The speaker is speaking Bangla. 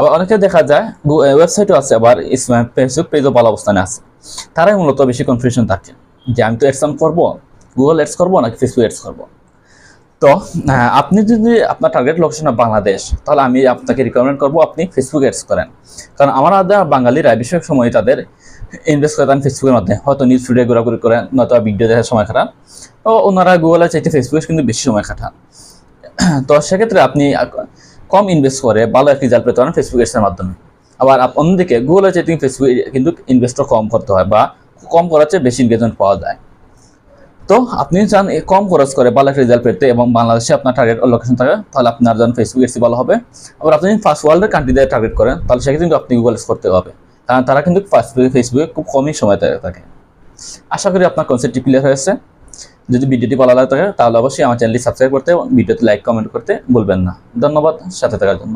আবার অনেকে দেখা যায় ওয়েবসাইটও আছে, আবার ফেসবুক পেজও ভালো অবস্থানে আছে। তারাই মূলত বেশি কনফিউশন থাকে যে আমি তো অ্যাডস অন করবো, গুগল অ্যাডস করবো নাকি ফেসবুক অ্যাডস করবো। তো আপনি যদি আপনার টার্গেট লোকেশন বাংলাদেশ, তাহলে আমি আপনাকে রিকমেন্ড করবো আপনি ফেসবুক অ্যাডস করেন। কারণ আমার আদা বাঙালিরা বেশিরভাগ সময় তাদের ইনভেস্ট করেন ফেসবুকের মধ্যে, হয়তো নিউজ ফিডে ঘোরাঘুরি করেন, নয়তো ভিডিও দেখার সময় খাটান। তো ওনারা গুগলের চাইতে ফেসবুকে কিন্তু বেশি সময় খাটান। তো সেক্ষেত্রে আপনি কম ইনভেস্ট করে ভালো একটা রেজাল্ট পেতে পারেন ফেসবুক অ্যাডসের মাধ্যমে। আবার অন্যদিকে গুগলের চাইতে ফেসবুক কিন্তু ইনভেস্টও কম করতে হয়, বা কম করার চেয়ে বেশি এনগেজমেন্ট পাওয়া যায়। তো আপনি চান কম খরচ করে ভালো একটা রেজাল্ট পেতে এবং বাংলাদেশে আপনার টার্গেট লোকেশন থাকে, তাহলে আপনার জন্য ফেসবুক এসি ভালো হবে। আবার আপনি ফার্স্ট ওয়ার্ল্ডের কান্ট্রিতে টার্গেট করেন, তাহলে সেক্ষেত্রে কিন্তু আপনি গুগল করতে হবে, কারণ তারা কিন্তু ফেসবুকে খুব কমই সময় থাকে। আশা করি আপনার কনসেপ্টটি ক্লিয়ার হয়েছে। যদি ভিডিওটি ভালো লাগে থাকে তাহলে অবশ্যই আমার চ্যানেলটি সাবস্ক্রাইব করতে এবং ভিডিওতে লাইক কমেন্ট করতে ভুলবেন না। ধন্যবাদ সাথে থাকার জন্য।